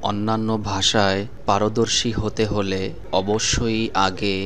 অন্যান্য ভাষায় পারদর্শী হতে হলে অবশ্যই আগে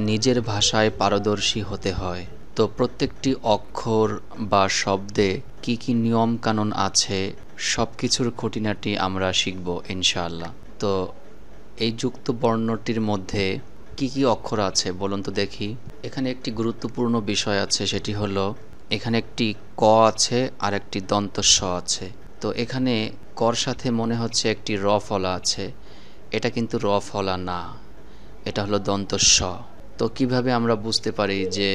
নিজের ভাষায় পারদর্শী হতে হয়। তো প্রত্যেকটি অক্ষর বা শব্দে কি কি নিয়ম কানুন আছে সব কিছুর খুঁটিনাটি আমরা শিখব ইনশাআল্লাহ। তো এই যুক্ত বর্ণটির মধ্যে কি কি অক্ষর আছে বলুন তো দেখি। এখানে একটি গুরুত্বপূর্ণ বিষয় আছে, সেটি হলো এখানে একটি ক আছে আর একটি দন্ত স আছে। তো এখানে কর সাথে মনে হচ্ছে একটি র ফলা আছে, এটা কিন্তু র ফলা না, এটা হলো দন্ত স। তো কিভাবে আমরা বুঝতে পারি যে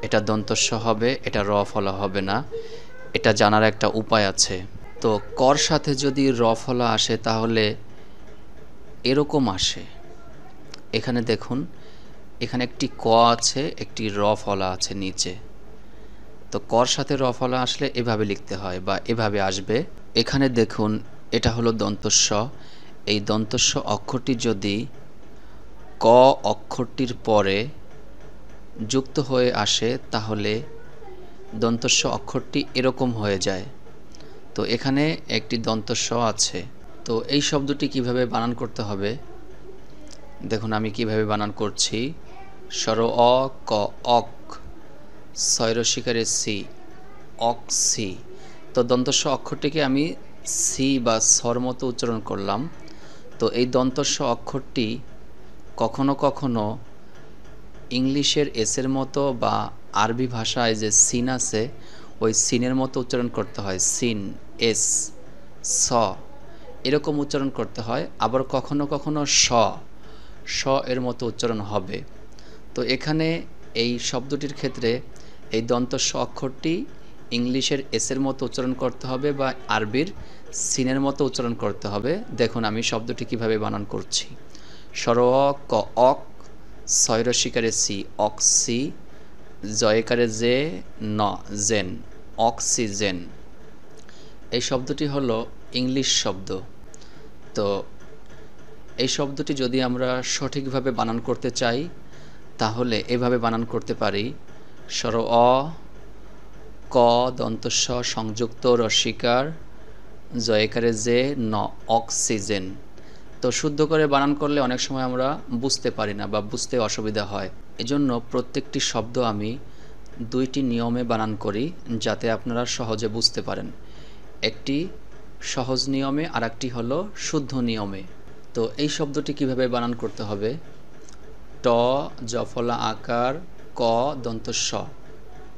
এটা দন্ত স হবে, এটা র ফলা হবে না? এটা জানার একটা উপায় আছে। তো কর সাথে যদি র ফলা আসে তাহলে এরকম আসে। এখানে দেখুন, এখানে একটি ক আছে, একটি র ফলা আছে নিচে। তো কর সাথে র ফলা আসলে এভাবে লিখতে হয় বা এভাবে আসবে। এখানে দেখুন, এটা হলো দন্তস্ব। এই দন্তস্ব অক্ষরটি যদি ক অক্ষরটির পরে যুক্ত হয়ে আসে তাহলে দন্তস্ব অক্ষরটি এরকম হয়ে যায়। তো এখানে একটি দন্তস্ব আছে। তো এই শব্দটি কিভাবে বানান করতে হবে দেখুন, আমি কিভাবে বানান করছি। স্বর অ ক অক, ছয় রসিকারে সি, অক্সি। তো দন্তস্ব অক্ষরটিকে আমি সি বা স্বর মতো উচ্চারণ করলাম। তো এই দন্তস্ব অক্ষরটি কখনো কখনো ইংলিশের এসের মতো বা আরবি ভাষায় যে সিন আছে ওই সিনের মতো উচ্চারণ করতে হয়। সিন, এস, স এরকম উচ্চারণ করতে হয়। আবার কখনো কখনো স এর মতো উচ্চারণ হবে। তো এখানে এই শব্দটির ক্ষেত্রে এই দন্তস্ব অক্ষরটি ইংলিশের এসের মতো উচ্চারণ করতে হবে বা আরবির সিনের মতো উচ্চারণ করতে হবে। দেখুন আমি শব্দটি কিভাবে বানান করছি। স্বর ক অক, ছয় রসিকারে সি, অক্সি, জয়কারে জে, ন, জেন, অক্সিজেন। এই শব্দটি হলো ইংলিশ শব্দ। তো এই শব্দটি যদি আমরা সঠিকভাবে বানান করতে চাই তাহলে এভাবে বানান করতে পারি। স্বর অ ক দন্তস্ব সংযুক্ত রসিকার জয়কারে জে, ন, অক্সিজেন। তো শুদ্ধ করে বানান করলে অনেক সময় আমরা বুঝতে পারি না বা বুঝতে অসুবিধা হয়। এজন্য প্রত্যেকটি শব্দ আমি দুইটি নিয়মে বানান করি যাতে আপনারা সহজে বুঝতে পারেন। একটি সহজ নিয়মে আর একটি হলো শুদ্ধ নিয়মে। তো এই শব্দটি কিভাবে বানান করতে হবে। ট জফলা আকার ক দন্ত স,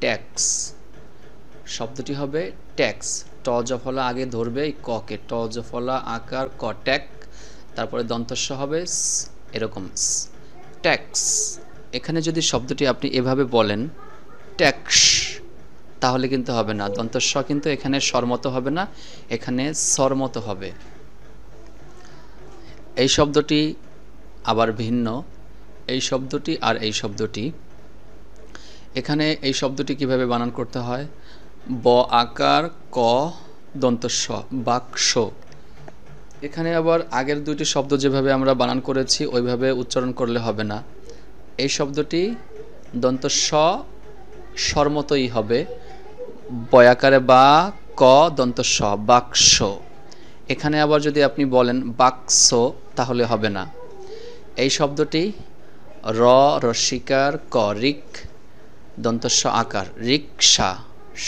ট্যাক্স। শব্দটি হবে ট্যাক্স। ট জফলা আগে ধরবে ক কে, ট জফলা আকার ক, ট্যাক, তারপরে দন্তস্ব হবে এরকম ট্যাক্স। এখানে যদি শব্দটি আপনি এভাবে বলেন ট্যাক্স তাহলে কিন্তু হবে না। দন্তস্ব কিন্তু এখানে স্বরমতো হবে না, এখানে স্বরমতো হবে। এই শব্দটি আবার ভিন্ন। এই শব্দটি আর এই শব্দটি, এখানে এই শব্দটি কিভাবে বানান করতে হয়। ব আকার ক দন্তস্ব, বাক্স। এখানে আবার আগের দুইটি শব্দ যেভাবে আমরা বানান করেছি ওইভাবে উচ্চারণ করলে হবে না। এই শব্দটি দন্তস্ব স্বরমতোই হবে। বয়াকারে বা ক দন্তস্ব, বাক্স। এখানে আবার যদি আপনি বলেন বাক্স তাহলে হবে না। এই শব্দটি র রসিকার ক, রিক, দন্তস্ব আকার, রিকশা।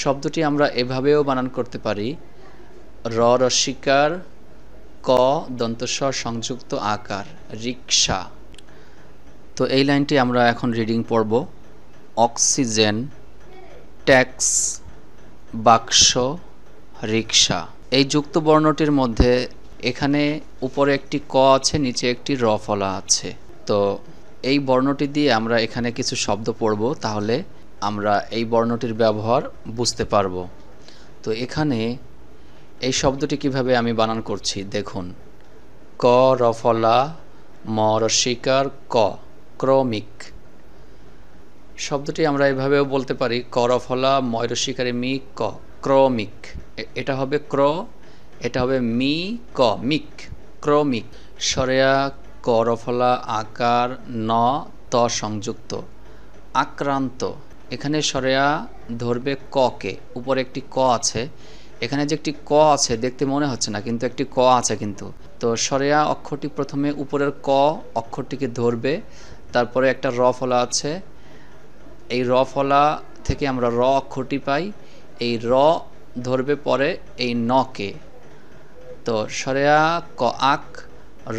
শব্দটি আমরা এভাবেও বানান করতে পারি। র রসিকার ক দন্তস্ব সংযুক্ত আকার, রিকশা। তো এই লাইনটি আমরা এখন রিডিং পড়ব। অক্সিজেন, ট্যাক্স, বাক্স, রিকশা। এই যুক্ত বর্ণটির মধ্যে এখানে উপরে একটি ক আছে, নিচে একটি র ফলা আছে। তো এই বর্ণটি দিয়ে আমরা এখানে কিছু শব্দ পড়ব, তাহলে আমরা এই বর্ণটির ব্যবহার বুঝতে পারব। তো এখানে এই শব্দটি কিভাবে আমি বানান করছি দেখুন। ক রফলা ম রসিকার ক, ক্রমিক। শব্দটি আমরা এভাবেও বলতে পারি ক রফলা ময় রসিকারে মি ক, ক্রমিক। এটা হবে ক্র, এটা হবে মি ক, মিক, ক্রমিক। সরেয়া ক রফলা আকার ন ত সংযুক্ত, আক্রান্ত। এখানে সরেয়া ধরবে ক কে, উপরে একটি ক আছে, এখানে যে একটি ক আছে দেখতে মনে হচ্ছে না, কিন্তু একটি ক আছে কিন্তু। তো সরেয়া অক্ষরটি প্রথমে উপরের ক অক্ষরটিকে ধরবে, তারপরে একটা র ফলা আছে, এই র ফলা থেকে আমরা র অক্ষরটি পাই, এই র ধরবে পরে এই নকে। তো সরেয়া ক আক,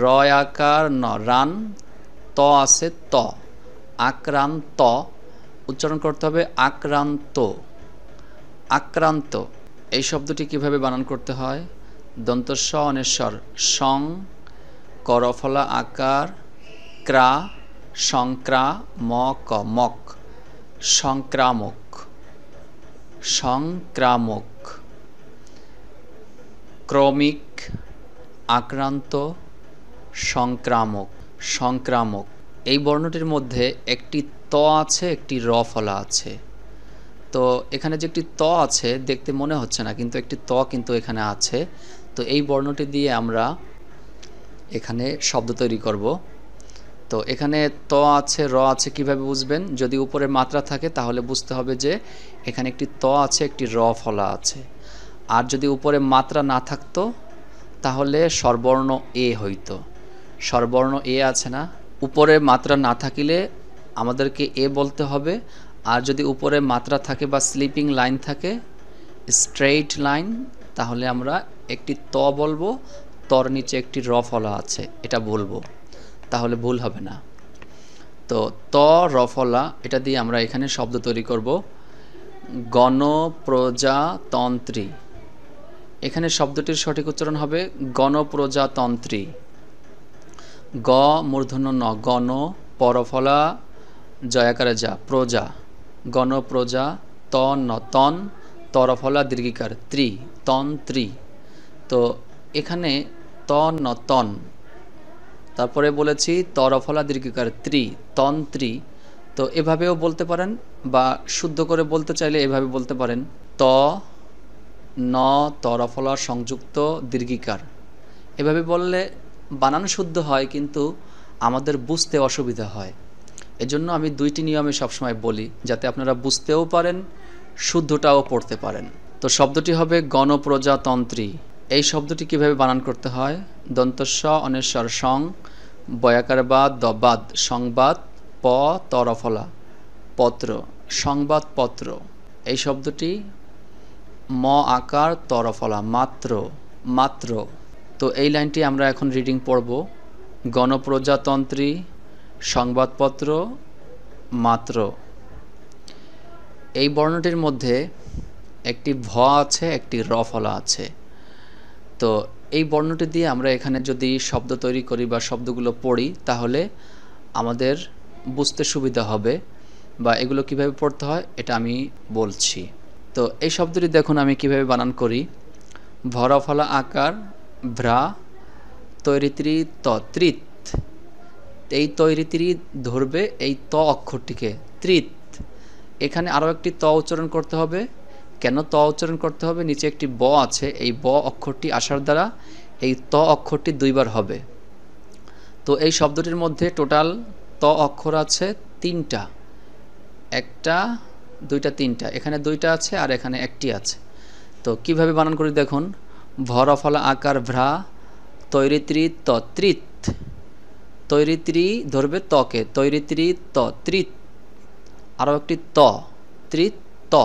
র আকার ন রান, ত আছে ত, আক্রান্ত উচ্চারণ করতে হবে আক্রান্ত, আক্রান্ত। এই শব্দটি কিভাবে বানান করতে হয়? দন্ত স অনেশ্বর সং, করফলা আকার ক্রা, সংক্রা ম ক মক, সংক্রামক, সংক্রামক। ক্রমিক, আক্রান্ত, সংক্রামক, সংক্রামক। এই বর্ণটির মধ্যে একটি ত আছে, একটি র ফলা আছে। তো এখানে যে একটি ত আছে দেখতে মনে হচ্ছে না, কিন্তু একটি ত কিন্তু এখানে আছে। তো এই বর্ণটি দিয়ে আমরা এখানে শব্দ তৈরি করব। তো এখানে ত আছে, র আছে, কিভাবে বুঝবেন? যদি উপরে মাত্রা থাকে তাহলে বুঝতে হবে যে এখানে একটি ত আছে, একটি র ফলা আছে। আর যদি উপরে মাত্রা না থাকতো তাহলে স্বরবর্ণ এ হইতো। স্বরবর্ণ এ আছে না, উপরে মাত্রা না থাকিলে আমাদেরকে এ বলতে হবে। আর যদি উপরে মাত্রা থাকে বা স্লিপিং লাইন থাকে, স্ট্রেইট লাইন, তাহলে আমরা একটি ত বলবো, তর নিচে একটি র ফলা আছে, এটা বলবো, তাহলে ভুল হবে না। তো ত র ফলা এটা দিয়ে আমরা এখানে শব্দ তৈরি করব। গণপ্রজাতন্ত্রী, এখানে শব্দটির সঠিক উচ্চারণ হবে গণপ্রজাতন্ত্রী। গ মূর্ধন্য ন, গণ, পরফলা জয়াকারে যা, প্রজা, গণপ্রজা, তন ন তন, তরফলা দীর্ঘিকার ত্রি, তন্ত্রী। তো এখানে তন ন তন, তারপরে বলেছি তরফলা দীর্ঘিকার ত্রি, তন্ত্রী। তো এভাবেও বলতে পারেন, বা শুদ্ধ করে বলতে চাইলে এভাবে বলতে পারেন ত ন তরফলা সংযুক্ত দীর্ঘিকার। এভাবে বললে বানান শুদ্ধ হয়, কিন্তু আমাদের বুঝতে অসুবিধা হয়। এজন্য আমি দুইটি নিয়মে সবসময় বলি, যাতে আপনারা বুঝতেও পারেন, শুদ্ধটাও পড়তে পারেন। তো শব্দটি হবে গণপ্রজাতন্ত্রী। এই শব্দটি কিভাবে বানান করতে হয়? দন্তস্ব অনেশ্বর সং, বয়াকার বাদ দবাদ, সংবাদ, প তরফলা পত্র, সংবাদপত্র। এই শব্দটি ম আকার তরফলা মাত্র, মাত্র। তো এই লাইনটি আমরা এখন রিডিং পড়ব। গণপ্রজাতন্ত্রী, সংবাদপত্র, মাত্র। এই বর্ণটির মধ্যে একটি ভ আছে, একটি র ফলা আছে। তো এই বর্ণটি দিয়ে আমরা এখানে যদি শব্দ তৈরি করি বা শব্দগুলো পড়ি, তাহলে আমাদের বুঝতে সুবিধা হবে, বা এগুলো কিভাবে পড়তে হয় এটা আমি বলছি। তো এই শব্দটি দেখুন আমি কিভাবে বানান করি। ভরফলা আকার ভ্রা, তৈরিত্রি ত, তৃত। এই তৈরিত্রি ধরবে এই ত অক্ষরটিকে, তৃত। এখানে আরও একটি ত উচ্চারণ করতে হবে। কেন ত উচ্চারণ করতে হবে? নিচে একটি ব আছে, এই ব অক্ষরটি আসার দ্বারা এই ত অক্ষরটি দুইবার হবে। তো এই শব্দটির মধ্যে টোটাল ত অক্ষর আছে তিনটা, একটা, দুইটা, তিনটা। এখানে দুইটা আছে আর এখানে একটি আছে। তো কিভাবে বানান করি দেখুন। ভরফলা আকার ভ্রা, তৈরিত্রি ত, তৃত। তৈরিত্রি ধরবে তকে, তৈরিত্রি ত, তৃত। আরও একটি ত, তৃত ত,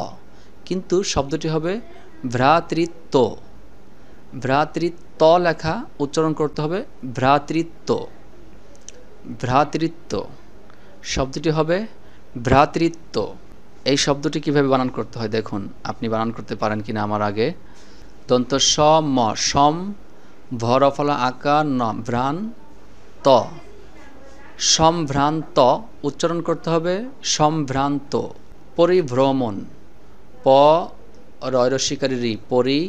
কিন্তু শব্দটি হবে ভ্রাতৃত্ব। ভ্রাতৃত্ব লেখা, উচ্চারণ করতে হবে ভ্রাতৃত্ব, ভ্রাতৃত্ব। শব্দটি হবে ভ্রাতৃত্ব। এই শব্দটি কিভাবে বানান করতে হয় দেখুন, আপনি বানান করতে পারেন কিনা আমার আগে। দন্ত স ম, সম, ভরফলা আকার ন, ভ্রান ত, সম্ভ্রান্ত উচ্চারণ করতে হবে সম্ভ্রান্ত। পরিভ্রমণ, প রয়রস্বীকারী রি, পরি,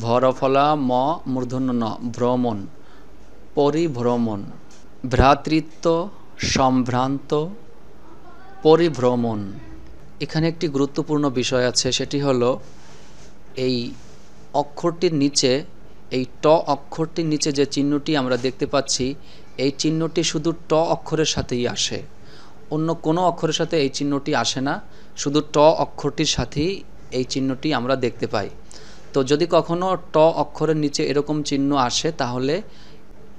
ভরফলা ম মূর্ধন্য ন, ভ্রমণ, পরিভ্রমণ। ভ্রাতৃত্ব, সম্ভ্রান্ত, পরিভ্রমণ। এখানে একটি গুরুত্বপূর্ণ বিষয় আছে, সেটি হলো এই অক্ষরটির নিচে, এই ট অক্ষরটির নিচে যে চিহ্নটি আমরা দেখতে পাচ্ছি, এই চিহ্নটি শুধু ট অক্ষরের সাথেই আসে, অন্য কোনো অক্ষরের সাথে এই চিহ্নটি আসে না, শুধু ট অক্ষরটির সাথেই এই চিহ্নটি আমরা দেখতে পাই। তো তো যদি কখনো ট অক্ষরের নিচে এরকম চিহ্ন আসে তাহলে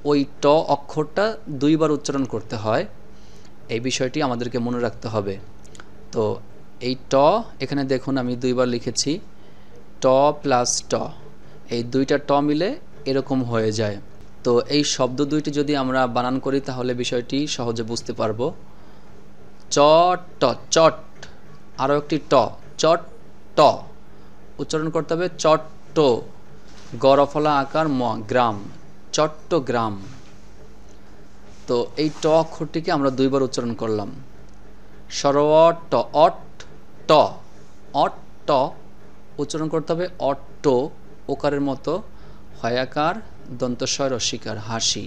ওই ট অক্ষরটা দুইবার উচ্চারণ করতে হয়, এই বিষয়টি আমাদেরকে মনে রাখতে হবে। তো এই ট এখানে দেখুন আমি দুইবার লিখেছি, ট প্লাস ট, এই দুইটা ট মিলে এরকম হয়ে যায়। তো এই শব্দ দুইটি যদি আমরা বানান করি তাহলে বিষয়টি সহজে বুঝতে পারবো। চট, চট, আরও একটি ট, চট ট, উচ্চারণ করতে হবে চট্ট, গরফলা আকার ম, গ্রাম, চট্টগ্রাম। তো এই ট অক্ষরটিকে আমরা দুইবার উচ্চারণ করলাম। সরট, অট ট, অট ট, উচ্চারণ করতে হবে অট্ট, ওকারের মতো, হয়াকার দন্তস্বয় রস্বীকার, হাসি,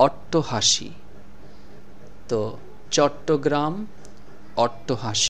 অট্ট হাসি। তো চট্টগ্রাম, অট্ট হাসি।